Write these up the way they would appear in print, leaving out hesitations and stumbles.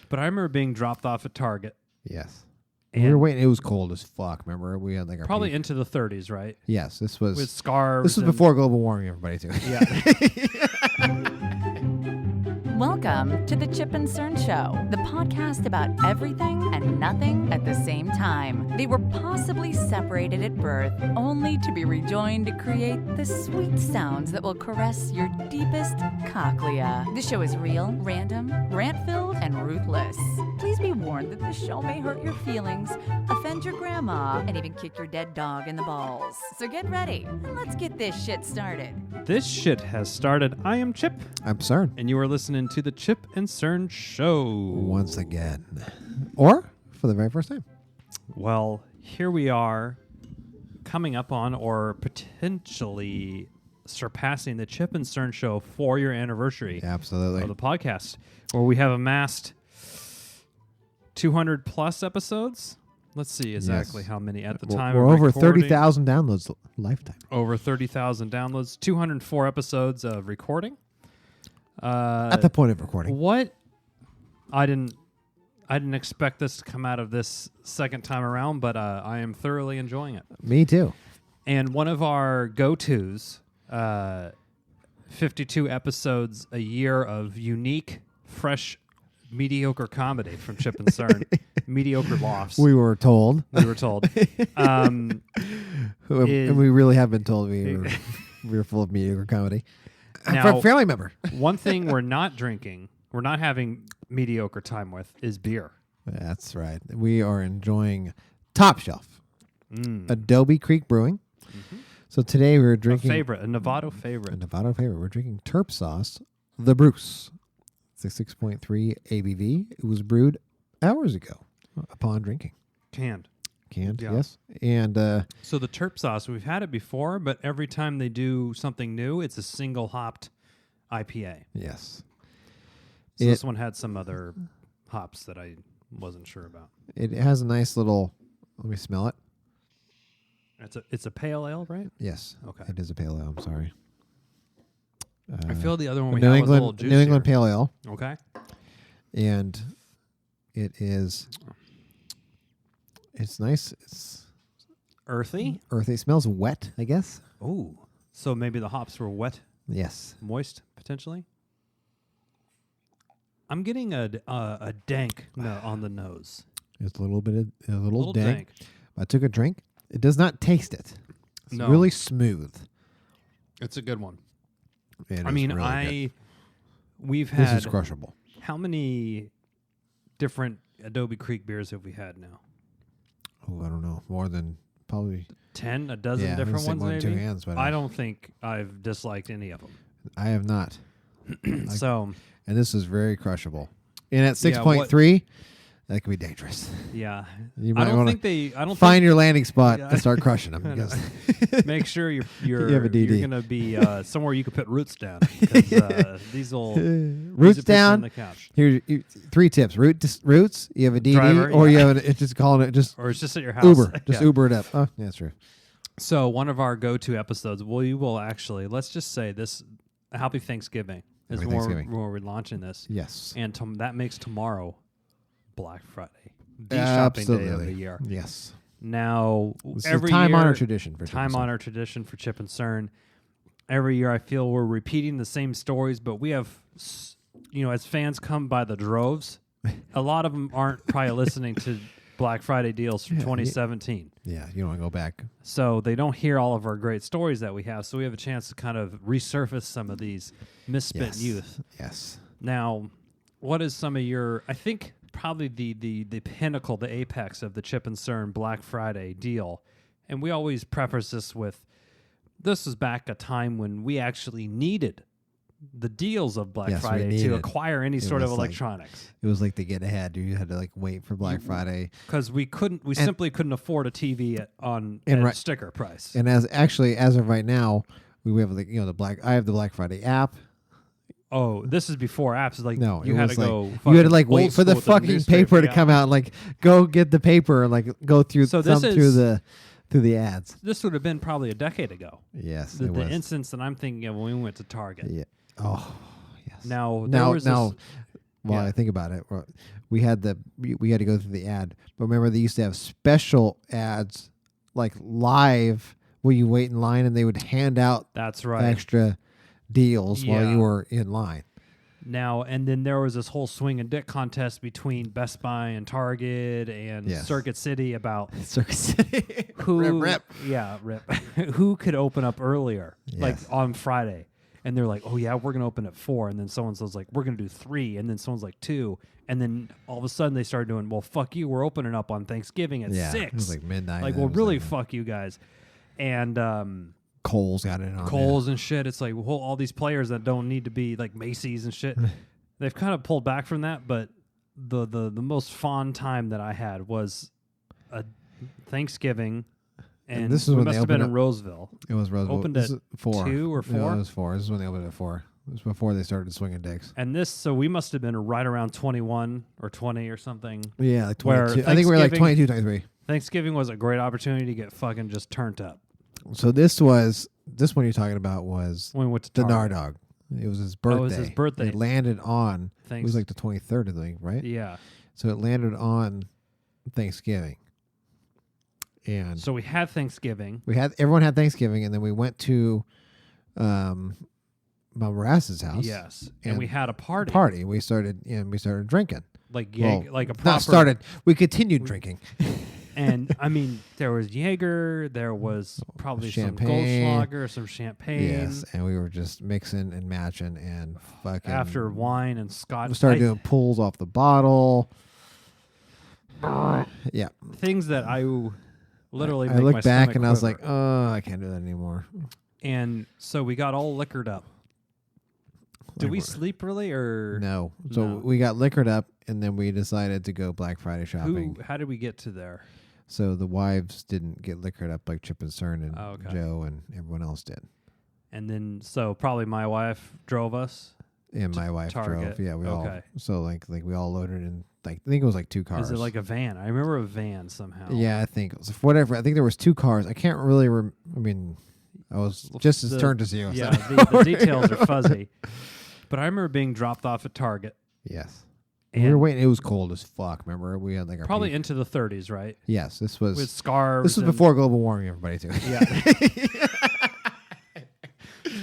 But I remember being dropped off at Target. Yes. And We were waiting. It was cold as fuck. Remember, we had like our probably into the 30s, right? Yes, this was With scarves. This was before global warming. Everybody too. Yeah. Welcome to the Chip and Cern Show, the podcast about everything and nothing at the same time. They were possibly separated at birth, only to be rejoined to create the sweet sounds that will caress your deepest cochlea. The show is real, random, rant-filled, and ruthless. Please be warned that this show may hurt your feelings, offend your grandma, and even kick your dead dog in the balls. So get ready, and let's get this shit started. This shit has started. I am Chip. I'm Cern. And you are listening to the Chip and Cern Show. Once again. Or for the very first time. Well, here we are coming up on or potentially surpassing the Chip and Cern Show 4-year anniversary Absolutely. of the podcast, where we have amassed 200 plus episodes. Let's see exactly how many at the time. We're over 30,000 downloads lifetime. Over 30,000 downloads, 204 episodes of recording. At the point of recording. What? I didn't expect this to come out of this second time around, but I am thoroughly enjoying it. Me too. And one of our go-tos, 52 episodes a year of unique, fresh, mediocre comedy from Chip and Cern. Mediocre laughs. We were told. And we really have been told we were full of mediocre comedy. Now, Family member. One thing we're not drinking, we're not having mediocre time with, is beer. That's right. We are enjoying Top Shelf. Adobe Creek Brewing. Mm-hmm. So today we're drinking... A Novato favorite. We're drinking Terp Sauce, the Bruce. It's a 6.3 ABV. It was brewed hours ago upon drinking. Canned, yeah. Yes. And so the Terp Sauce, we've had it before, but every time they do something new, it's a single hopped IPA. yes. So this one had some other hops that I wasn't sure about. It has a nice little... Let me smell it. It's a pale ale, right? Yes. Okay. It is a pale ale. I'm sorry. I feel the other one we New had England, was a little juicier. New England Pale Ale. Okay. And it's nice. It's Earthy. It smells wet, I guess. Oh, so maybe the hops were wet, Yes. moist, potentially. I'm getting a dank on the nose. It's a little Little dank. I took a drink. It does not taste it. It's really smooth. It's a good one. It is really good. We've had... This is crushable. How many different Adobe Creek beers have we had now? Oh, I don't know. More than probably 10, a dozen different ones, more than maybe? 2 hands, but I don't think I've disliked any of them. I have not. And this is very crushable. And at 6.3, that could be dangerous. Yeah. You I might don't want think they... I don't find your landing spot and start crushing them. Because Make sure you're You have a DD. going to be somewhere you can put roots down. Because these will... Roots down. On the couch. Here's 3 tips. Roots, you have a DD, Driver, or you have it's just calling it just Or it's just at your house. Uber. Just Yeah. Uber it up. Oh, yeah, that's true. So one of our go-to episodes, we will actually, let's just say this, Happy Thanksgiving is Happy when Thanksgiving. we're launching this. Yes. And that makes tomorrow Black Friday. The shopping day of the year. Yes. Now, This every is a time-honored year, tradition for time-honored tradition for Chip and Cern. Every year I feel we're repeating the same stories, but we have, as fans come by the droves, a lot of them aren't probably listening to Black Friday deals from 2017. Yeah, you don't want to go back. So they don't hear all of our great stories that we have. So we have a chance to kind of resurface some of these misspent youth. Yes. Now, what is some of your, I think probably the pinnacle, the apex of the Chip and Cern Black Friday deal, and we always preface this with, this was back a time when we actually needed the deals of Black Friday to acquire any sort of electronics. It was like to get ahead. You had to wait for Black Friday because we simply couldn't afford a TV at sticker price. And as of right now, we have I have the Black Friday app. Oh, this is before apps. No, you had to go. You had to wait for the fucking paper to come out. Go get the paper and go through through the ads. This would have been probably a decade ago. Yes, the instance that I'm thinking of when we went to Target. Yeah. Oh, yes. Now, while Yeah. I think about it. We had to go through the ad. But remember, they used to have special ads like live where you wait in line and they would hand out That's right. extra deals while Yeah. you were in line. Now, and then there was this whole swing and dick contest between Best Buy and Target and Yes. Circuit City about Circus City. who, Rip. yeah, rip, who could open up earlier, like Yes. on Friday. And they're like, oh yeah, we're gonna open at 4, and then someone says like, we're gonna do 3, and then someone's like 2, and then all of a sudden they started doing, well, fuck you, we're opening up on Thanksgiving at Yeah, 6. it was like midnight. Like, and well, it was really, like, fuck you guys. And Kohl's got it on Kohl's and shit. It's like well, all these players that don't need to be like Macy's and shit. They've kind of pulled back from that, but the most fond time that I had was a Thanksgiving, and this is we when must they have been opened in Roseville. It was Roseville. Opened This at is 4. 2 or 4? No, it was 4. This is when they opened at 4. It was before they started swinging dicks. And this, so we must have been right around 21 or 20 or something. Yeah, like Where 22. I think we were like Thanksgiving- 22, 23. Thanksgiving was a great opportunity to get fucking just turned up. So this one you're talking about was When we went to the Target. Nardog. It was his birthday. Oh, it was his birthday. It landed on. It Thanks. was like the 23rd, I think, right? Yeah. So it landed on Thanksgiving, and So we had Thanksgiving. everyone had Thanksgiving, and then we went to Mom Rass's house. Yes. And And we had a party. We started drinking. Like Well, like a proper. not started. We continued drinking. And I mean, there was Jaeger, there was probably Champagne. some Goldschlager, some champagne. Yes, and we were just mixing and matching and fucking. After wine and scotch. we started doing pulls off the bottle. Yeah, things that I literally I make my looked back stomach and I was quiver. like, oh, I can't do that anymore. And so we got all liquored up. Did Like, we we're- sleep really, or No. So No. we got liquored up, and then we decided to go Black Friday shopping. how did we get to there? So the wives didn't get liquored up like Chip and Cern and Oh, okay. Joe and everyone else did. And then so probably my wife drove us. And my wife Target. drove. Yeah, we all. Okay. So like we all loaded in. Like I think it was like 2 cars. Is it like a van? I remember a van somehow. Yeah, I think it was whatever. I think there was 2 cars. I can't really. I mean, I was just as turned as you. Yeah, so- the details are fuzzy. But I remember being dropped off at Target. Yes. And We were waiting. It was cold as fuck. Remember, we had like our probably peak- into the 30s, right? Yes, this was With scarves. this was and- before global warming. Everybody too. Yeah.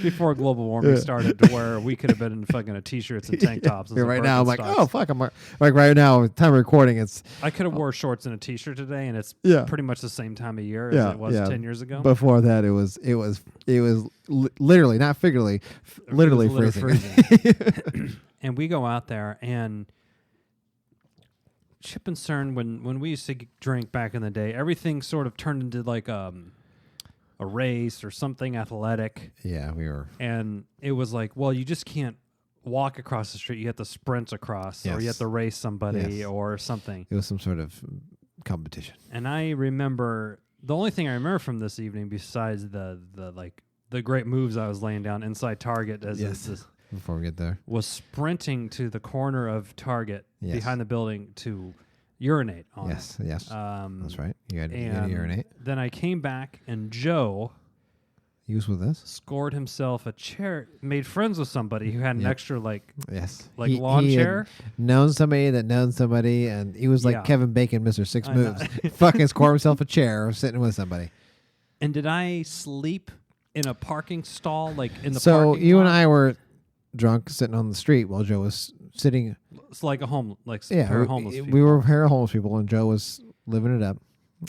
Before global warming started, to where we could have been in fucking t-shirts and tank tops. And Yeah, some right now, I'm like, Birkenstocks. oh fuck, I'm like right now, time of recording, it's I could have wore shorts and a t-shirt today, and it's Yeah. pretty much the same time of year as Yeah, it was yeah. 10 years ago. before that. It was literally, not figuratively, literally It was freezing. And we go out there, and Chip and Cern, when we used to drink back in the day, everything sort of turned into like a race or something athletic. Yeah, we were. And it was like, well, you just can't walk across the street. You have to sprint across, or you Yes. have to race somebody Yes. or something. It was some sort of competition. And I remember, the only thing I remember from this evening, besides the great moves I was laying down inside Target Yes. Before we get there, was sprinting to the corner of Target Yes. behind the building to urinate on. yes, That's right. You had to And urinate. then I came back, and Joe He was with us. scored himself a chair, made friends with somebody who had an Yep. extra Yes, lawn he had chair. known somebody that known somebody, and he was like Yeah. Kevin Bacon, Mr. Six I know. Moves. Fucking scored himself a chair sitting with somebody. And did I sleep in a parking stall, like in the So parking you lot? and I were drunk sitting on the street while Joe was sitting. It's like a home, like Yeah, pair of homeless people. we were a pair of homeless people, and Joe was living it up.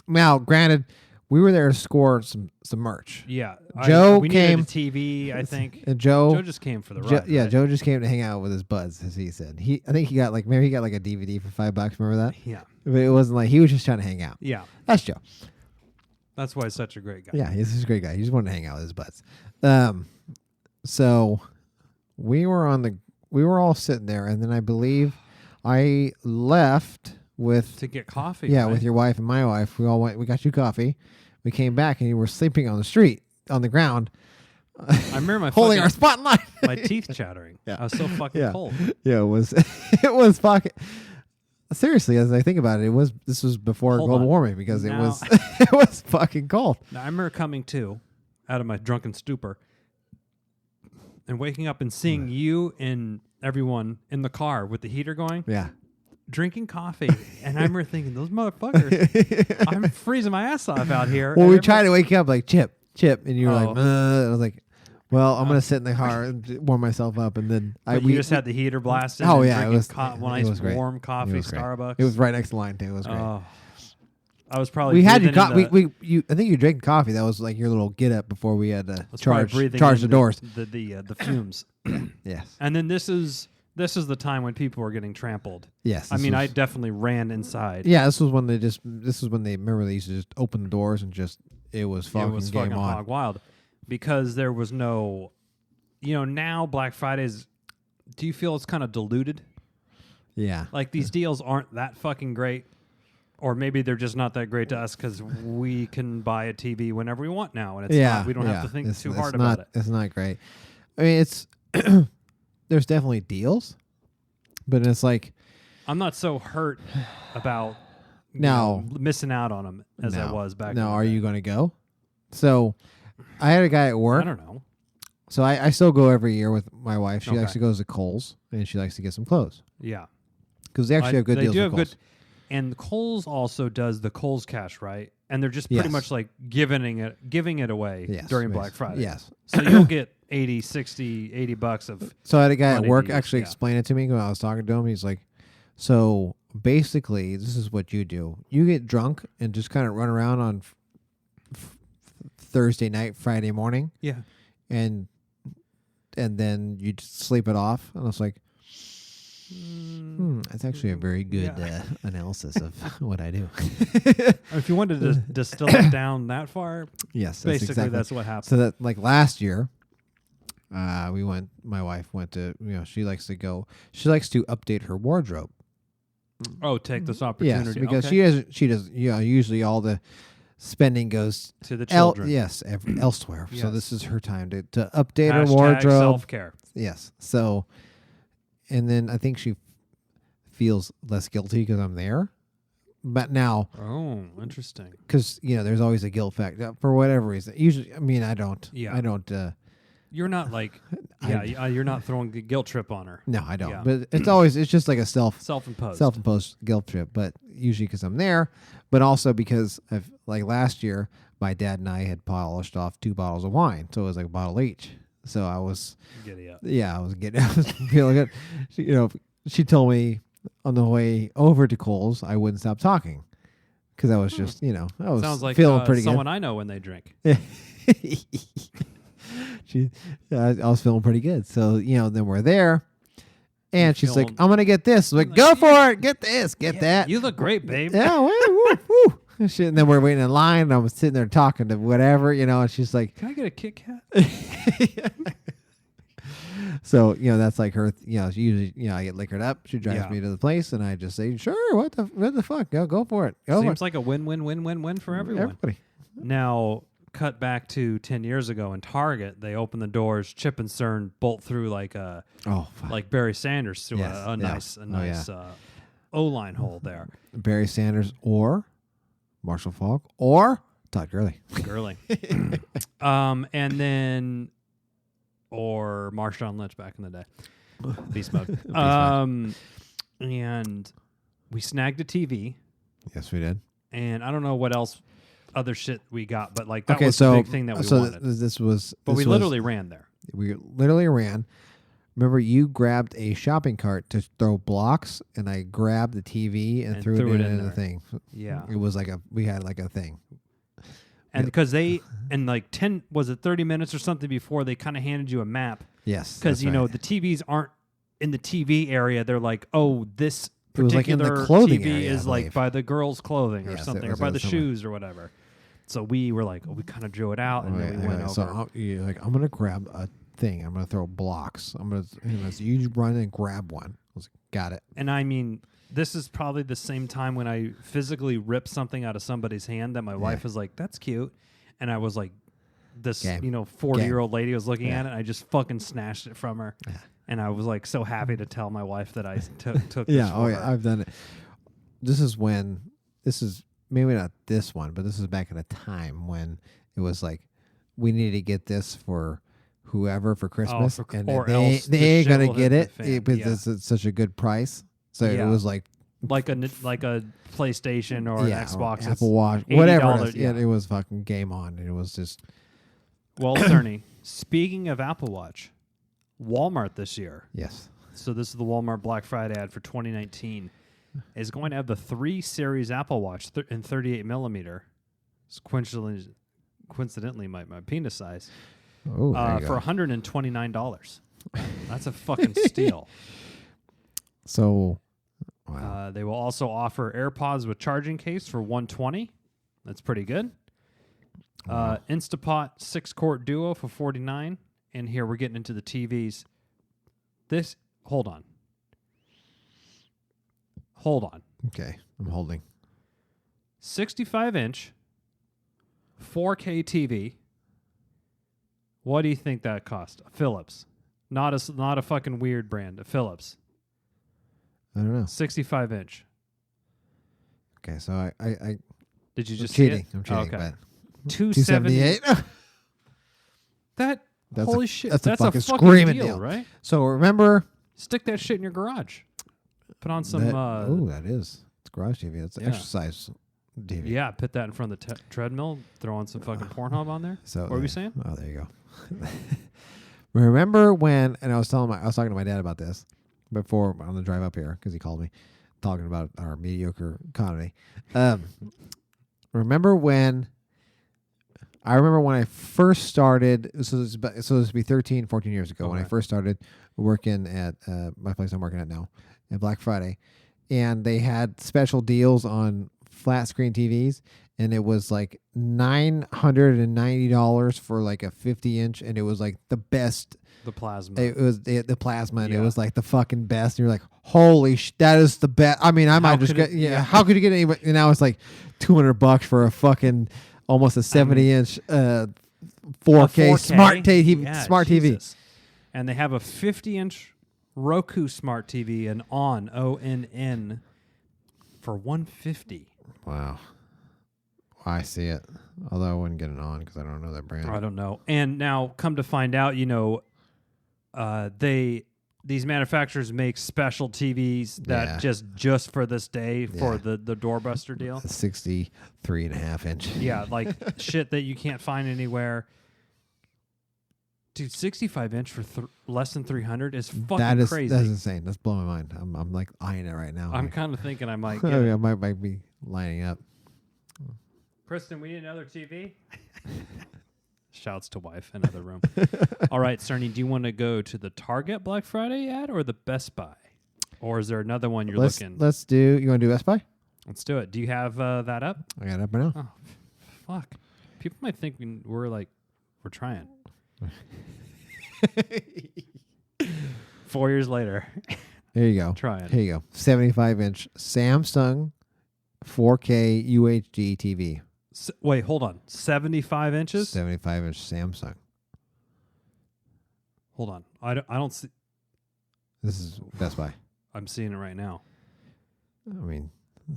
Now, granted, we were there to score some merch. Yeah, Joe we came- needed a TV, I think. And Joe, Joe just came for the ride. yeah, right? Joe just came to hang out with his buds, as he said. I think he got like maybe he got like a DVD for $5. Remember that? Yeah, But it wasn't like he was just trying to hang out. yeah. That's Joe. That's why he's such a great guy. Yeah, he's a great guy. He just wanted to hang out with his buds. So we were all sitting there, and then I believe I left with To get coffee. yeah, right? with your wife and my wife. We all went. We got you coffee. We came back, and you were sleeping on the street on the ground, I remember my holding our fucking- spotlight. my teeth chattering. Yeah. I was so fucking Yeah. cold. Yeah, it was. It was fucking. Seriously, as I think about it, this was before Hold global on. warming because it Now- was it was fucking cold. Now, I remember coming to out of my drunken stupor, and waking up and seeing you and everyone in the car with the heater going, Yeah. drinking coffee. And I remember thinking, those motherfuckers, I'm freezing my ass off out here. Well, And we tried to wake you up like Chip, and you were like, Oh. and I was like, well, I'm gonna sit in the car and warm myself up, and then you just had the heater blasted. Oh and yeah, it drinking was nice was great. warm coffee, It was great. Starbucks. It was right next to the line too. It was great. Oh, I was probably We had you. breathing in the- I think you drank coffee. That was like your little get up before we had to I was probably breathing charge in the doors. the fumes. Yes. And then this is the time when people were getting trampled. Yes. I this mean, I was- definitely ran inside. Yeah, this was when they remember they used to just open the doors and just it was fucking it was game fucking on. hog wild because there was no, now Black Fridays. Do you feel it's kind of diluted? Yeah. Like these deals aren't that fucking great, or maybe they're just not that great to us because we can buy a TV whenever we want now, and it's not, we don't have to think It's- too it's hard not, about it. It's not great. I mean, it's there's definitely deals, but it's like I'm not so hurt about missing out on them as I was back. Now, in the are day. you going to go? So, I had a guy at work. I don't know. So I still go every year with my wife. She Okay. actually goes to Kohl's and she likes to get some clothes Yeah, because they actually have good they deals. do with have Kohl's. good. And Kohl's also does the Kohl's Cash, right? And they're just pretty Yes. much like giving it away Yes, during yes, Black Friday. Yes. So you'll get 80, 60, 80 bucks of. So I had a guy at Money work to use, actually yeah. explain it to me when I was talking to him. He's like, so basically, this is what you do. You get drunk and just kind of run around on Thursday night, Friday morning, Yeah. and then you just sleep it off. And I was like, that's actually a very good Yeah. analysis of what I do. If you wanted to distill it down that far, Yes, basically that's what happened. So that like last year, my wife went to, she likes to update her wardrobe. Oh, take this Yes, opportunity. because Okay. she does, usually all the spending goes To the children. elsewhere. So Yes. this is her time to update her Hashtag wardrobe. self-care. Yes. So, and then I think she feels less guilty because I'm there. But now, Oh, interesting. because there's always a guilt factor for whatever reason. Usually, I mean, I don't. Yeah. I don't. You're not like, you're not throwing a guilt trip on her. No, I don't. Yeah. But it's just like a Self-imposed. guilt trip. But usually because I'm there, but also because of like last year, my dad and I had polished off 2 bottles of wine, so it was like a bottle each. So I was, Giddy up. I was feeling good. She told me on the way over to Kohl's, I wouldn't stop talking because I was just, I was Sounds like feeling pretty someone I know when they drink. good. I was feeling pretty good. So, then we're there. And she's like, feeling- I'm going to get this. I'm like, go for it. Get this. Get that. You look great, babe. Yeah. Woo, woo. Shit, and then we're waiting in line. And I'm sitting there talking to whatever, and she's like, Can I get a Kit Kat? so, that's like her, she usually, I get liquored up. She drives Yeah. me to the place and I just say, sure. What the fuck? Go for it. Go for Seems it. like a win-win-win-win-win for everyone. Everybody. Now, cut back to 10 years ago in Target, they opened the doors, Chip and Cern bolt through like Oh, fuck. like Barry Sanders through Yes, a yeah. nice Oh, yeah. O-line hole there. Barry Sanders or Marshall Falk or Todd Gurley. Girly. And then or Marshawn Lynch back in the day. Beast mode. And we snagged a TV, Yes, we did. and I don't know what else other shit we got, but like that Okay, was so the big thing that we wanted. this was. But this we was- literally ran there. we literally ran. Remember, you grabbed a shopping cart to throw blocks, and I grabbed the TV and threw it in the there. thing. Yeah. It was like we had like a thing. And because and like 30 minutes or something before, they kind of handed you a map. Yes, Because, that's right. the TVs aren't in the TV area. They're like, oh, this It was like in the particular clothing TV area, I is like believe. by the girls' clothing or Yes, it something, or was- by it the was somewhere. shoes or whatever. So we were like, we kind of drew it out, and then we went over. So you're like, I'm gonna grab a thing. I'm gonna throw blocks. So you run and grab one. I was like, got it. And I mean, this is probably the same time when I physically ripped something out of somebody's hand that my wife was like, that's cute. And I was like, this, Game. 40-year-old lady was looking Yeah. at it. And I just fucking snatched it from her. Yeah. And I was like so happy to tell my wife that I took Yeah. this Oh for yeah. her. I've done it. This is maybe not this one, but this is back at a time when it was like we needed to get this for whoever for Christmas, and or they else the ain't shit gonna will get hit it the fan. because it's such a good price. So it Yeah. was like like a PlayStation or an Xbox, or it's Apple Watch, $80, whatever. It is. yeah. It was fucking game on. It was just Well, Cerny, speaking of Apple Watch, Walmart this year. yes. So this is the Walmart Black Friday ad for 2019. Is going to have the 3 Series Apple Watch in 38 millimeter. It's coincidentally my penis size. Oh, For $129. That's a fucking steal. So, wow. They will also offer AirPods with charging case for $120. That's pretty good. Wow. Instapot 6-quart Duo for $49. And here we're getting into the TVs. Hold on. Okay, I'm holding. 65-inch 4K TV. What do you think that cost? Philips. Not a fucking weird brand. A Philips. I don't know. 65-inch. Okay, so I Did you I'm just cheating. see it? I'm cheating. Okay. But 278. 278. That That's holy a- shit. that's a That's fucking a fucking screaming deal, deal. right? So remember Stick that shit in your garage. Put on some. that is. It's garage TV. It's Yeah. exercise TV. Yeah, put that in front of the treadmill. Throw on some fucking Pornhub on there. So What were you saying? Oh, there you go. Remember when? And I was talking to my dad about this before on the drive up here because he called me talking about our mediocre economy. Remember when? I remember when I first started. So this would be 13, 14 years ago when I Okay. first started working at my place I'm working at now, at Black Friday, and they had special deals on flat screen TVs, and it was like $990 for like a 50-inch, and it was like the best. The plasma. It was the plasma, and it Yeah. was like the fucking best. And you're like, holy that is the best. I mean, I might just could get it- yeah. How could you get any? And now it's like $200 for a fucking almost a 70-inch 4K, A smart TV. Yeah, smart Jesus. And they have a 50-inch Roku smart TV, an ONN, for $150. Wow, I see it. Although I wouldn't get it on because I don't know that brand. I don't know. And now, come to find out, these manufacturers make special TVs that Yeah. just for this day for Yeah. the doorbuster deal. A 63.5-inch. Yeah, like shit that you can't find anywhere. Dude, 65-inch for less than 300 is fucking That's crazy. insane. That's blowing my mind. I'm like eyeing it right now. I'm kind of thinking I might I get mean, it. I might be lining up. Kristen, we need another TV. Shouts to wife, another room. All right, Cerny, do you want to go to the Target Black Friday ad or the Best Buy? Or is there another one you're looking? Let's do. You want to do Best Buy? Let's do it. Do you have that up? I got it up right now. Oh, fuck. People might think we're trying. 4 years later, There you go. trying. Here you go. 75-inch Samsung 4K UHD TV. Wait, hold on. 75 inches? 75-inch Samsung. Hold on. I don't see. This is Best Buy. I'm seeing it right now. I mean,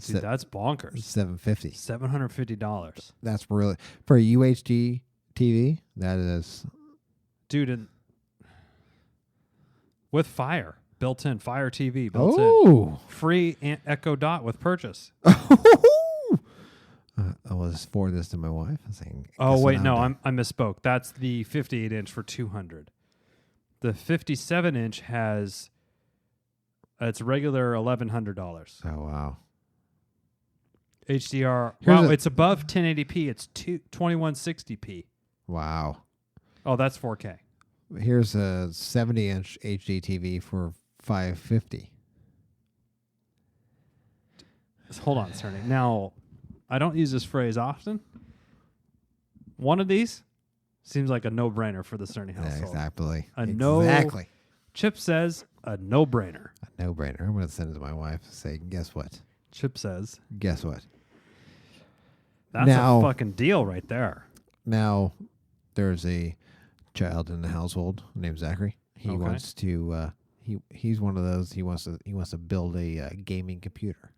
Dude, that's bonkers. $750. $750. That's really for a UHD TV. That is. Dude, and with Fire built in, Fire TV built in. Oh. Free Echo Dot with purchase. I will just forward this to my wife. I'm saying. Oh, wait, no, I misspoke. That's the 58-inch for $200. The 57-inch has it's regular $1,100. Oh wow. HDR. Here's Wow, a- it's above 1080p. It's 2160p. Wow. Oh, that's 4K. Here's a 70-inch HD TV for $550. Hold on, Cerny. Now, I don't use this phrase often. One of these seems like a no-brainer for the Cerny Yeah, household. exactly. Exactly. Chip says a no-brainer. A no-brainer. I'm going to send it to my wife and say, guess what? Chip says Guess what? that's Now- a fucking deal right there. Now, there's a child in the household named Zachary. He Okay. wants to. He's one of those. He wants to build a gaming computer.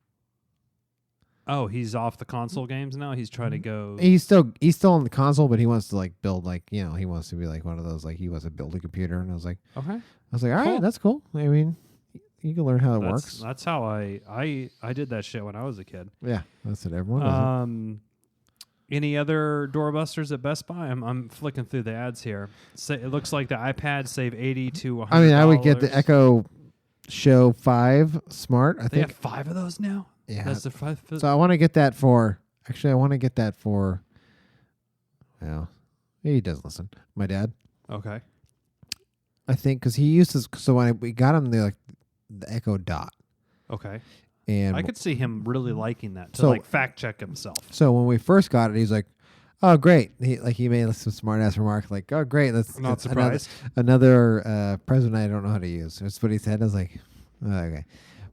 Oh, he's off the console games now. He's trying to go. He's still on the console, but he wants to like build like he wants to be like one of those like he wants to build a computer. And I was like, Okay. all right, Cool. that's cool. I mean, you can learn how it works. That's how I did that shit when I was a kid. Yeah, that's what everyone does. Any other doorbusters at Best Buy? I'm flicking through the ads here. It looks like the iPad save $80 to $100. I mean, I would get the Echo Show 5 Smart. I They think have 5 of those now. yeah. That's the 5. So I want to get that for. Actually, I want to get that for. Well, he does listen. My dad. Okay. I think because he used to. So when we got him the Echo Dot, Okay. and I could see him really liking that to So- like fact check himself. so when we first got it, he's like, "Oh, great!" He made some smart ass remark like, "Oh, great! That's I'm not that's surprised. Another present I don't know how to use." That's what he said. I was like, oh, "Okay,"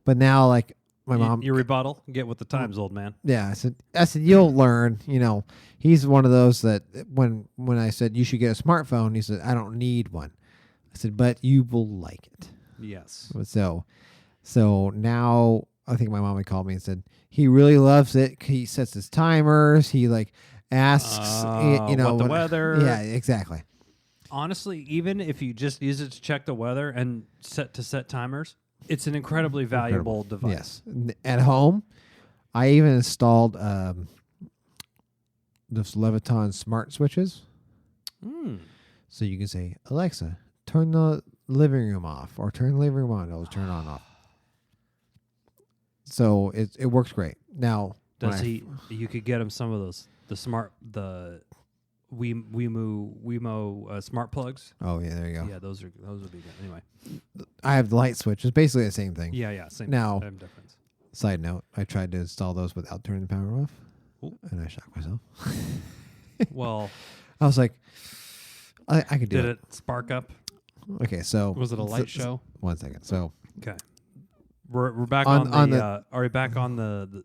but now like my mom, Your rebuttal. Get with the times, old man. yeah, I said you'll learn. He's one of those that when I said you should get a smartphone, he said I don't need one. I said, but you will like it. Yes. So now I think my mom called me and said he really loves it. He sets his timers. He like asks, What the weather. Yeah, exactly. Honestly, even if you just use it to check the weather and set timers, it's an incredibly valuable device. Yes. At home, I even installed those Leviton smart switches. So you can say, Alexa, turn the living room off, or turn the living room on. It'll turn on off. So it works great. Now, You could get him some of those Wemo smart plugs. Oh yeah, there you go. Yeah, those would be good. Anyway. I have the light switch. It's basically the same thing. Yeah, same. Now- same difference. Side note: I tried to install those without turning the power off, Ooh. and I shocked myself. Well, I was like, I could do did it. it spark up? Okay, so Was it a light show? 1 second. So Okay. We're back On on the- the. Are we back on the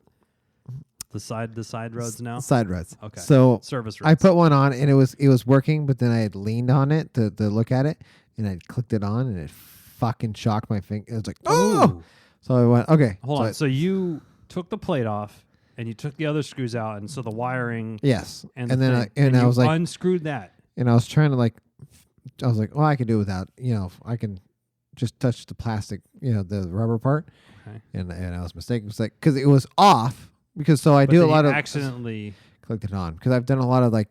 side roads now? side roads. Okay. So Service roads. I put one on and it was working, but then I had leaned on it to look at it, and I clicked it on, and it fucking shocked my finger. It was like, oh! Ooh. So I went, okay. Hold so on. So you took the plate off and you took the other screws out, and so the wiring yes. and then I I was like, unscrewed that. and I was trying to like, I was like, well, I can do it without, I can just touch the plastic, the rubber part. Okay. And I was mistaken. It's like, because it was off. So I But do a then lot you of accidentally. clicked it on, because I've done a lot of like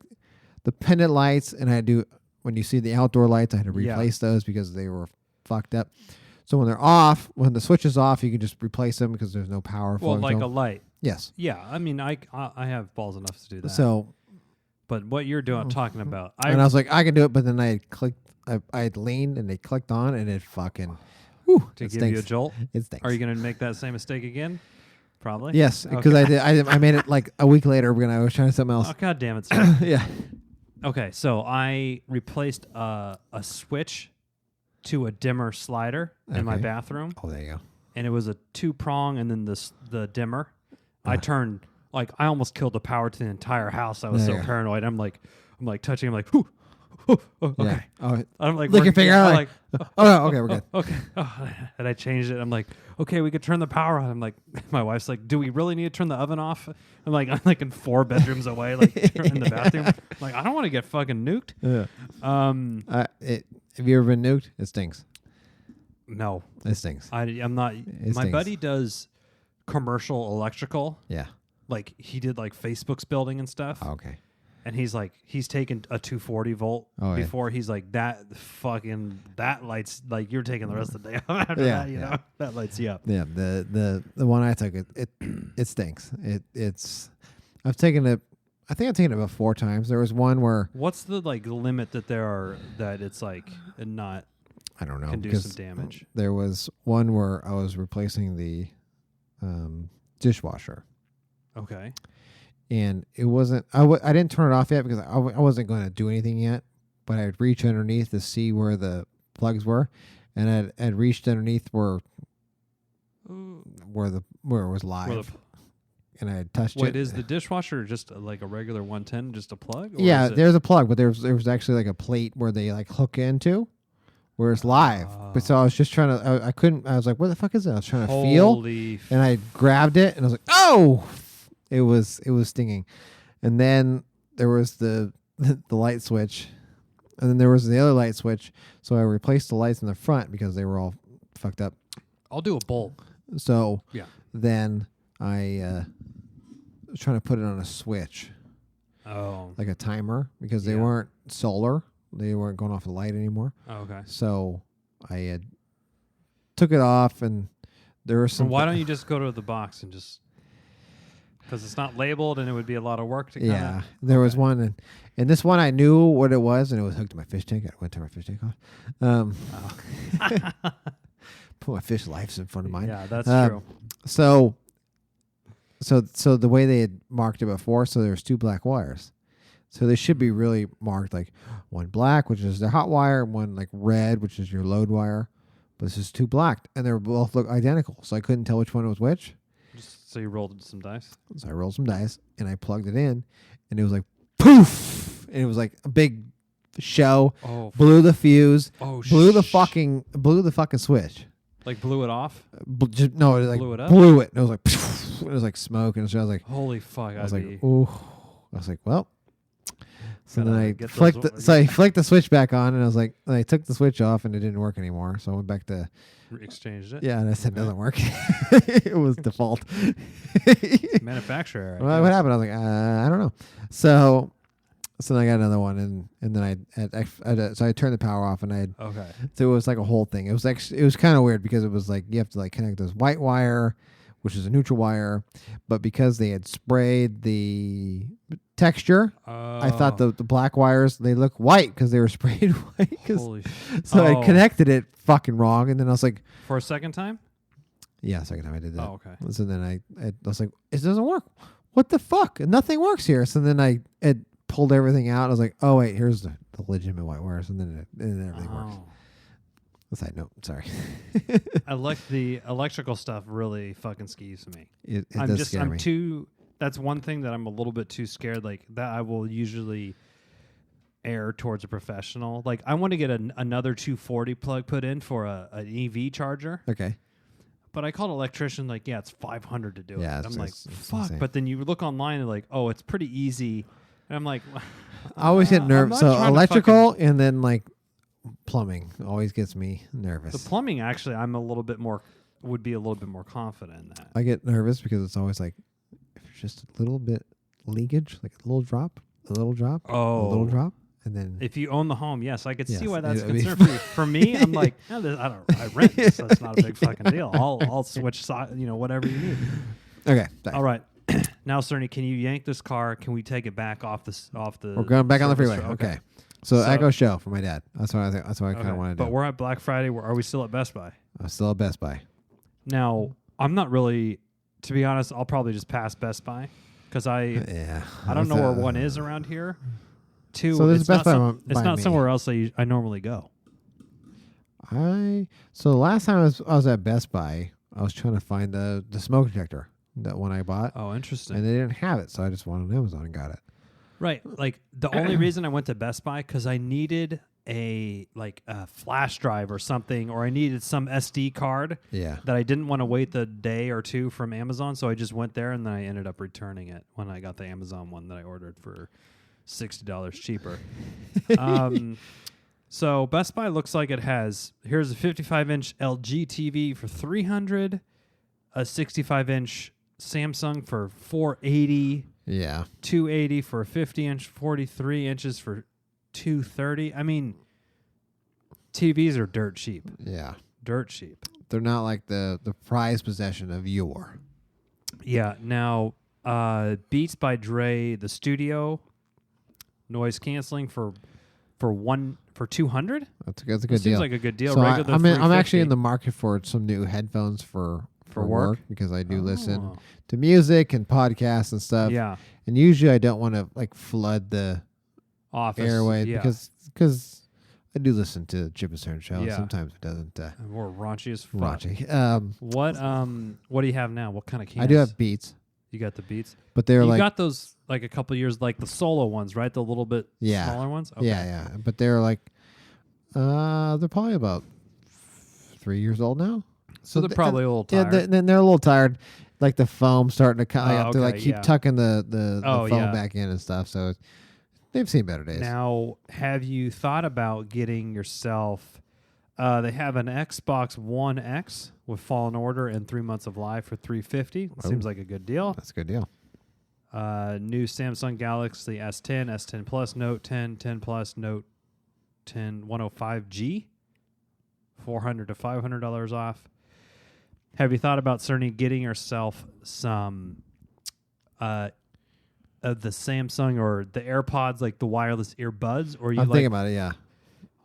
the pendant lights, and I do when you see the outdoor lights, I had to Yeah. replace those because they were fucked up. So when they're off, when the switch is off, you can just replace them because there's no power Well, flowing. like to a 'em. light. Yes. Yeah, I mean, I have balls enough to do that. So but what you're doing, talking about, and I was like, I can do it, but then I had clicked, I had leaned, and they clicked on, and it fucking, whew, to it give you a stinks. jolt. It stinks. Are you going to make that same mistake again? Probably. Yes, because Okay. I made it like a week later when I was trying something else. Oh, God damn it. Sir. Yeah. Okay, so I replaced a switch to a dimmer slider in my Okay. bathroom, Oh, there you go. and it was a 2-prong, and then the dimmer. I turned I almost killed the power to the entire house. I was so Yeah. paranoid. I'm like touching. I'm like, whew, whew, oh, okay. Yeah. Oh, I'm like, lick your finger. I'm I'm like, oh, no, okay, we're good. okay. Oh, and I changed it. I'm like, okay, we could turn the power on. I'm like, my wife's like, do we really need to turn the oven off? I'm like in 4 bedrooms away, like in the bathroom. I'm like, I don't want to get fucking nuked. Yeah. Have you ever been nuked? It stinks. No, It stinks. I'm not. My stinks. buddy does commercial electrical. Yeah. Like he did like Facebook's building and stuff. Oh, okay. And he's taken a 240 volt Oh, yeah. before. He's like, that lights, like you're taking the rest of the day off after Yeah, that, you yeah. know? That lights you up. Yeah. The one I took it stinks. It's I've taken it. I think I've taken it about 4 times. There was one where What's the like limit that it's like not I don't know, can do because some damage? there was one where I was replacing the dishwasher. Okay. And it wasn't. I didn't turn it off yet because I wasn't going to do anything yet. But I'd reach underneath to see where the plugs were, and I'd reached underneath where it was live, and I had touched it. Wait, is the dishwasher just like a regular 110, just a plug? Or Yeah, is it- there's a plug, but there was actually like a plate where they like hook into, where it's live. But so I was just trying to. I couldn't. I was like, "What the fuck is that?" I was trying to feel, Holy and I grabbed it, and I was like, "Oh!" It was stinging. And then there was the light switch, and then there was the other light switch. So I replaced the lights in the front because they were all fucked up. I'll do a bolt. So Yeah. then I was trying to put it on a switch, Oh. like a timer, because they Yeah. weren't solar. They weren't going off the light anymore. Oh, okay. So I took it off, and there was some. So why don't you just go to the box and just, because it's not labeled and it would be a lot of work to kinda, Yeah, there was one, and this one I knew what it was, and it was hooked to my fish tank. I went to my fish tank off. Put my fish lives in front of mine. Yeah, that's true. So the way they had marked it before, so there's 2 black wires. So they should be really marked, like one black, which is their hot wire, and one like red, which is your load wire. But this is 2 black, and they both look identical. So I couldn't tell which one was which. So you rolled some dice? So I rolled some dice, and I plugged it in, and it was like poof, and it was like a big show. Oh. Blew the fuse. Oh, blew the fucking switch. Like blew it off? No, it like Blew it up? blew it. And it was like poof, it was like smoke, and so I was like, Holy fuck. I was like, ooh. I was like, well. So then I flicked those- I flicked the switch back on, and I was like, and I took the switch off, and it didn't work anymore. So I went back to exchanged it? yeah, and I said, it doesn't work. It was default. Manufacturer. I Well, what guess. happened? I was like, I don't know. So then I got another one, and then so I turned the power off, and I had, Okay. so it was like a whole thing. It was kind of weird because it was like you have to like connect this white wire, which is a neutral wire, but because they had sprayed the texture, I thought the black wires, they look white because they were sprayed white. Holy So Oh. I connected it fucking wrong, and then I was like, For a second time? yeah, second time I did that. Oh, okay. So then I was like, it doesn't work. What the fuck? Nothing works here. So then I pulled everything out. I was like, oh wait, here's the legitimate white wires, and then everything works. Side note, sorry. I like the electrical stuff really fucking skeeves me. It does scare me. That's one thing that I'm a little bit too scared, like that I will usually err towards a professional. Like I want to get another 240 plug put in for an EV charger. Okay. But I called an electrician, like, yeah, it's $500 to do Yeah, it. I'm like, it's fuck. insane. But then you look online and like, oh, it's pretty easy. And I'm like, I always get I'm nervous. not So trying to electrical and then like plumbing always gets me nervous. the plumbing, actually, would be a little bit more confident in that. I get nervous because it's always like, if it's just a little bit leakage, like a little drop, a little drop, a little drop, and then If you own the home, yes, I could see Yes, why that's a it'd be concern for you. For me, I'm like, I rent this, so it's not a big fucking deal. I'll switch, whatever you need. okay. Sorry. All right. Now, Cerny, can you yank this car? Can we take it back off the? We're going back on the service freeway. road? Okay. So Echo Show for my dad. That's what I think. That's what I kind of Okay. want to do. But we're at Black Friday. Are we still at Best Buy? I'm still at Best Buy. Now, I'm not really, to be honest, I'll probably just pass Best Buy because Yeah. I don't know where one is around here. Two, So there's it's Best not, Buy it's by not me. somewhere else I normally go. So the last time I was at Best Buy, I was trying to find the smoke detector, that one I bought, Oh, interesting. and they didn't have it, so I just went on Amazon and got it. Right. Like the only reason I went to Best Buy because I needed a flash drive or something, or I needed some SD card Yeah. that I didn't want to wait the day or two from Amazon. So I just went there and then I ended up returning it when I got the Amazon one that I ordered for $60 cheaper. So Best Buy looks like it has, here's a 55-inch LG TV for $300, a 65-inch Samsung for $480. Yeah. $280 for a 50-inch, 43 inches for $230. I mean, TVs are dirt cheap. Yeah. Dirt cheap. They're not like the prized possession of yore. Yeah. Now, Beats by Dre, the studio noise canceling for $200. That's a good Seems deal. like a good deal. So Regular I'm actually $350. in the market for some new headphones for work? because I do listen Oh. to music and podcasts and stuff. Yeah. And usually I don't want to like flood the Office. airway yeah. because I do listen to Chip and Cern Show. Yeah. Sometimes it doesn't More raunchy as fuck. raunchy. What do you have now? What kind of cans? I do have Beats, You got the Beats? but they're You like got those like a couple years, like the solo ones, right? The little bit Yeah. smaller ones? Okay. yeah, but they're like they're probably about 3 years old now. So they're probably a little tired. Yeah, then they're a little tired. Like the foam starting to come. I have to like okay, keep yeah. tucking the Oh, foam yeah. back in and stuff. So they've seen better days. Now, have you thought about getting yourself? They have an Xbox One X with Fallen Order and 3 months of live for $350. Seems like a good deal. That's a good deal. New Samsung Galaxy S10, S10 Plus, Note 10, 10 Plus, Note 10 105G, $400 to $500 off. Have you thought about Cerny getting yourself some of the Samsung or the AirPods, like the wireless earbuds? Or you I'm like? thinking about it. Yeah,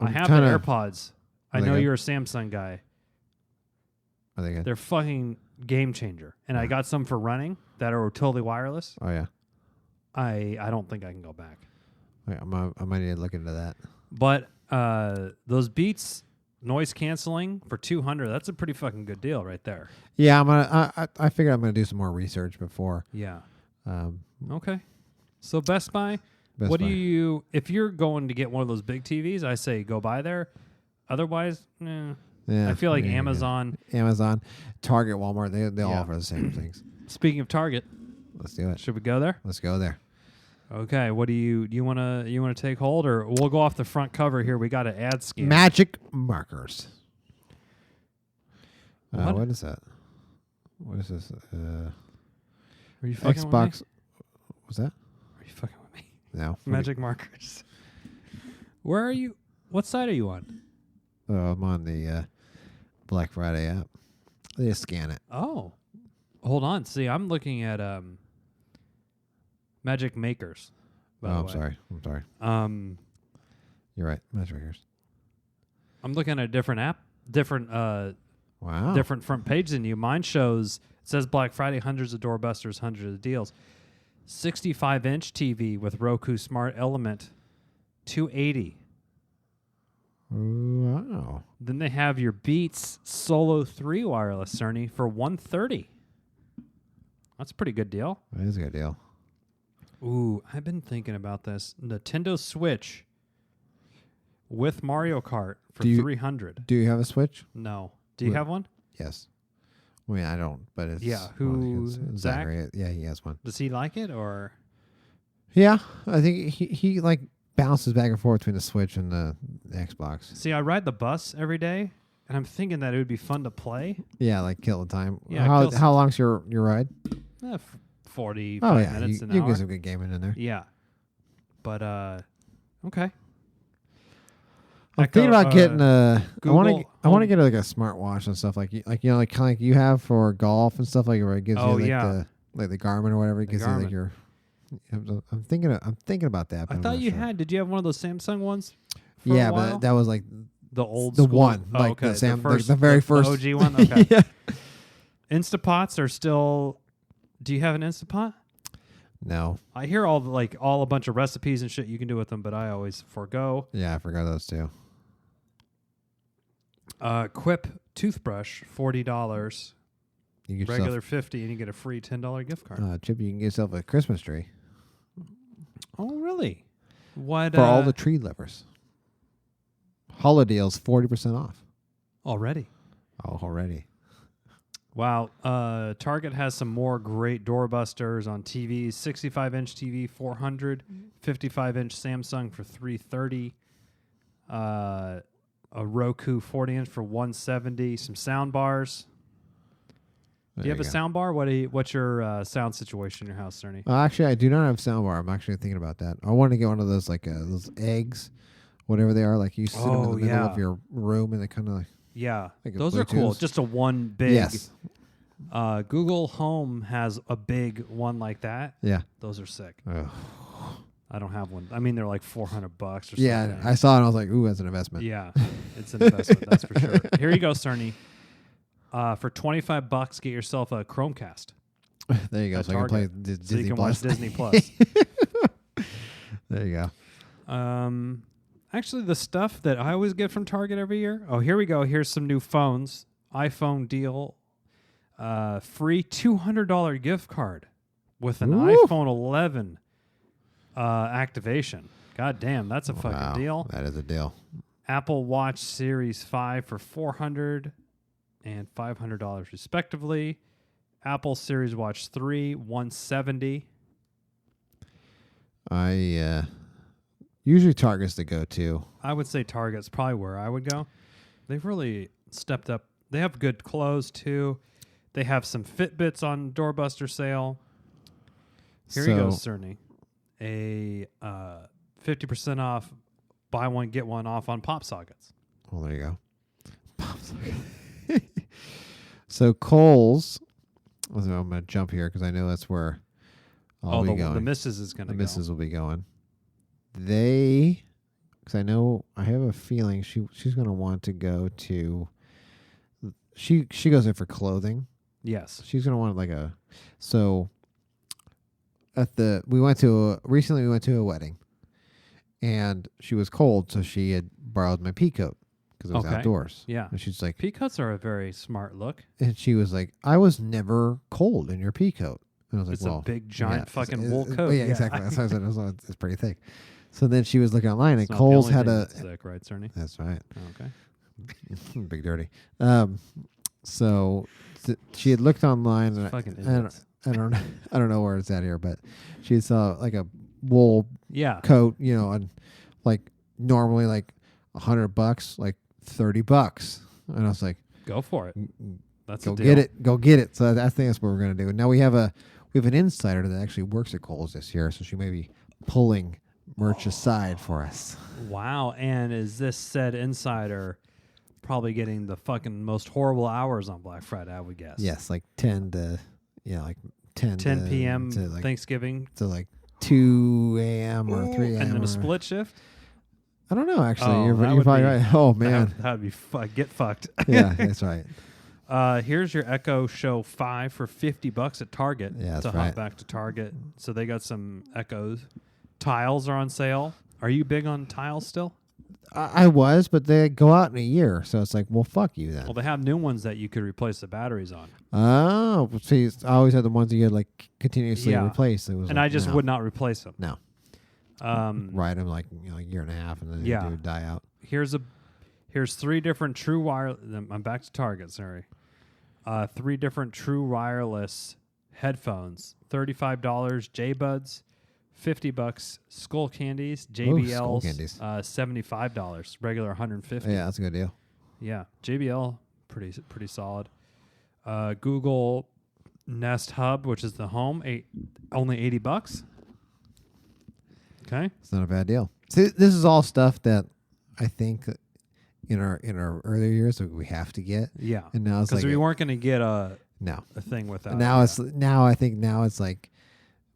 I I'm have the kinda- AirPods. I Are they know good? you're a Samsung guy. I think. They're fucking game changer. And I got some for running that are totally wireless. Oh yeah. I don't think I can go back. I might need to look into that. But those Beats noise canceling for $200, that's a pretty fucking good deal right there. Yeah, I'm gonna. I figure I'm gonna do some more research before. Yeah. Um, Okay. So Best Buy, Best what Buy. do you, if you're going to get one of those big TVs, I say go buy there. Otherwise, Yeah, I feel like yeah. Amazon. Amazon, Target, Walmart, they all Yeah. offer the same things. Speaking of Target, Let's do it. should we go there? Let's go there. Okay. What do you want to take hold, or we'll go off the front cover here? We got an ad scan. Magic markers. What? What is that? What is this? Are you fucking with me? Xbox. What's that? Are you fucking with me? No. Magic markers. Where are you? What side are you on? Oh, I'm on the Black Friday app. They just scan it. Oh, hold on. See, I'm looking at Magic Makers. By the I'm way. sorry. I'm sorry. You're right. Magic markers. I'm looking at a different app, different Wow. different front page than you. Mine shows, it says Black Friday, hundreds of doorbusters, hundreds of deals. 65-inch TV with Roku Smart Element, $280. Wow. Then they have your Beats Solo 3 wireless, Cerny, for $130. That's a pretty good deal. That is a good deal. Ooh, I've been thinking about this. Nintendo Switch with Mario Kart for $300. Do you have a Switch? No. Do you have one? Yes. I mean, I don't, but it's... Yeah, who, it's Zach? Zachary. Yeah, he has one. Does he like it, or? Yeah, I think he like bounces back and forth between the Switch and the Xbox. See, I ride the bus every day, and I'm thinking that it would be fun to play. Yeah, like kill the time. Yeah, How long's your ride? 45 Oh yeah, minutes, you an hour. get some good gaming in there. Yeah. But, okay. I'm Echo, thinking about getting a. I want Google to get like a smartwatch and stuff like like kind of like you have for golf and stuff like where it gives Oh, you like yeah. the Garmin or whatever. It The gives you Garmin. like your. I'm thinking about that. But I I'm thought not you sure. had. Did you have one of those Samsung ones? For Yeah, a while? but that was like the old the school? one, Oh, like okay. the first, the very first OG one. Okay. yeah. Instapots are still. Do you have an Instapot? No. I hear all a bunch of recipes and shit you can do with them, but I always forego. Yeah, I forgot those two. Quip toothbrush, $40. You get Regular $50, and you get a free $10 gift card. Chip, you can get yourself a Christmas tree Oh, really? What for all the tree lovers. Holiday deals 40% off. already? Oh, already. Wow. Target has some more great doorbusters on TVs. 65-inch TV, $400. 55-inch Samsung for $330. A Roku 40-inch for $170. Some sound bars. Do you have a sound bar? What's your sound situation in your house, Cerny? Actually, I do not have a sound bar. I'm actually thinking about that. I want to get one of those like those eggs, whatever they are. Like you sit them in the middle of your room and they kind of like. Yeah, Like a those are cool. Bluetooth. Just a one big. Yes. Google Home has a big one like that. Yeah. Those are sick. Ugh. I don't have one. I mean, they're like $400 or something. Yeah, I saw it and I was like, ooh, that's an investment. Yeah, it's an investment, that's for sure. Here you go, Cerny. For $25, get yourself a Chromecast. There you go. At So I can play Target. Disney So you can Plus. watch Disney Plus. There you go. Actually, the stuff that I always get from Target every year. Oh, here we go. Here's some new phones. iPhone deal. Free $200 gift card with an Ooh. iPhone 11 activation. God damn, that's a Wow, fucking deal. That is a deal. Apple Watch Series 5 for $400. and $500 respectively. Apple Series Watch 3, $170. I usually Target's the go-to. I would say Target's probably where I would go. They've really stepped up. They have good clothes too. They have some Fitbits on doorbuster sale. Here you go, Cerny. A 50% off, buy one, get one off on pop sockets. Well, there you go. Pop socket. So Kohl's, I'm going to jump here because I know that's where I'll be going. The missus is going to go. The missus will be going. Because I know, I have a feeling she's going to want to go to, she goes in for clothing. Yes. She's going to want so recently we went to a wedding and she was cold. So she had borrowed my pea coat because it was outdoors. Yeah. And she's like, pea coats are a very smart look. And she was like, I was never cold in your pea coat. And I was like, it's well, a big, giant fucking wool coat. coat. Yeah, exactly. That's what I said. It's pretty thick. So then she was looking online, and It's Kohl's had a. Thick, right, Cerny? That's right. Okay. Big dirty. So she had looked online, and I don't know where it's at here, but she saw like a wool coat, and like normally like $100, like $30, and I was like, go for it. That's go get it. Go get it. So I think that's what we're gonna do. Now we have an insider that actually works at Kohl's this year, so she may be pulling merch aside for us. Wow. And is this said insider probably getting the fucking most horrible hours on Black Friday, I would guess? Yes, like 10 p.m. to like Thanksgiving to like 2 a.m. or 3 a.m. and then a split shift. I don't know. Actually, Oh, you're that probably would right. Oh man, that would be get fucked. Yeah, that's right. Here's your Echo Show 5 for $50 at Target. Yeah, that's to right. hop back to Target. So they got some Echoes. Tiles are on sale. Are you big on tiles still? I was, but they go out in a year, so it's like, well, fuck you then. Well, they have new ones that you could replace the batteries on. Oh, see, I always had the ones that you had like continuously replace. It was, and I just would not replace them. No. Ride them like a year and a half, and then they would die out. Here's 3 different true wireless. I'm back to Target. Sorry. 3 different true wireless headphones. $35 J-Buds, $50 Skull Candies, JBLs, $75. Regular $150. Yeah, that's a good deal. Yeah, JBL pretty solid. Google Nest Hub, which is the home, only $80. Okay, it's not a bad deal. See, this is all stuff that I think in our earlier years that we have to get. Yeah, and now it's like we weren't going to get a thing without. Now I think it's like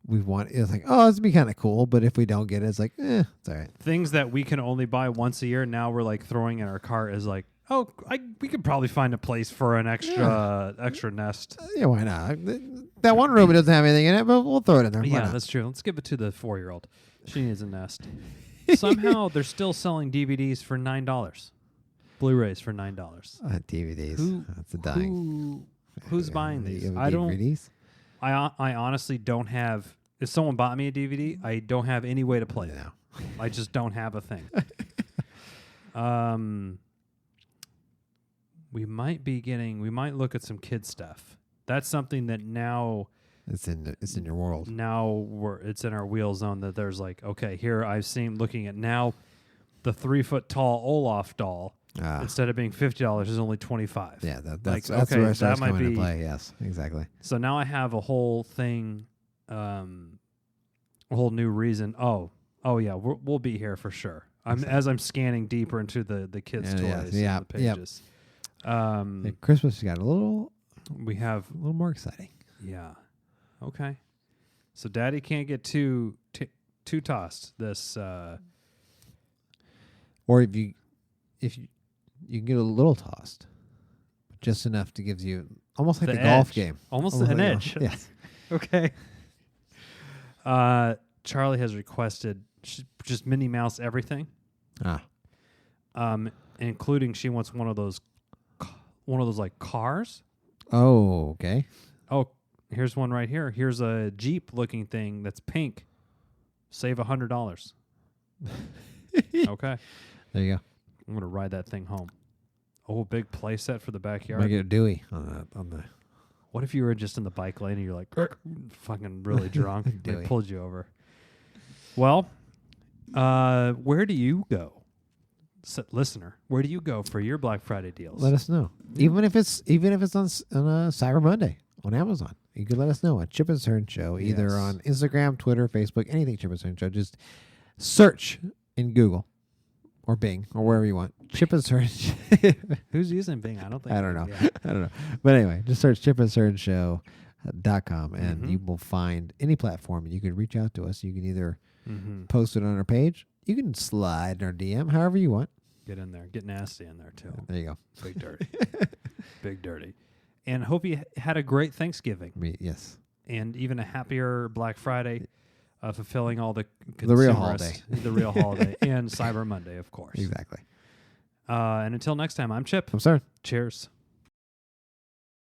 it's like, oh, it'd be kind of cool, but if we don't get it, it's like, it's all right. Things that we can only buy once a year, now we're like throwing in our cart as like, oh, we could probably find a place for an extra nest. Yeah, why not? That one room doesn't have anything in it, but we'll throw it in there. Yeah, that's true. Let's give it to the 4-year-old. She needs a nest. Somehow they're still selling DVDs for $9. Blu-rays for $9. DVDs. That's a dime. Who's buying these? I don't. DVDs? I honestly don't have. If someone bought me a DVD, I don't have any way to play it. No. I just don't have a thing. We might look at some kid stuff. That's something that now it's in your world. Now it's in our wheel zone that there's like, okay, here I've seen looking at now the 3-foot tall Olaf doll. Instead of being $50, is only $25. Yeah, that's where that might come into play. Yes, exactly. So now I have a whole thing, a whole new reason. Oh yeah, we'll be here for sure. As I'm scanning deeper into the kids' toys, and the pages. Christmas got a little. We have a little more exciting. Yeah. Okay. So Daddy can't get too tossed this. Or if you can get a little tossed, just enough to give you almost like the golf game, almost an edge. Yes. Okay. Charlie has requested just Minnie Mouse everything. Including she wants one of those like cars. Oh, okay. Oh, here's one right here. Here's a Jeep looking thing that's pink. Save $100. Okay. There you go. I'm gonna ride that thing home. Oh, big play set for the Might backyard. get a Dewey on the. What if you were just in the bike lane and you're like fucking really drunk? They Dewey. pulled you over. Well, where do you go, listener? Where do you go for your Black Friday deals? Let us know. Even if it's on Cyber Monday on Amazon, you can let us know at Chip and Cern Show, either Yes. on Instagram, Twitter, Facebook, anything Chip and Cern Show. Just search in Google or Bing or wherever you want. Chip and Cern. Who's using Bing? I don't think. I don't know. Yeah. I don't know. But anyway, just search chipandcernshow.com and Mhm. you will find any platform. You can reach out to us. You can either Mm-hmm. post it on our page. You can slide in our DM, however you want. Get in there. Get nasty in there too. There you go. Big dirty. Big dirty. And hope you had a great Thanksgiving Yes. and even a happier Black Friday, fulfilling all the The real consumerist- holiday. the real holiday, and Cyber Monday, of course. Exactly. And until next time, I'm Chip. I'm sorry. Cheers.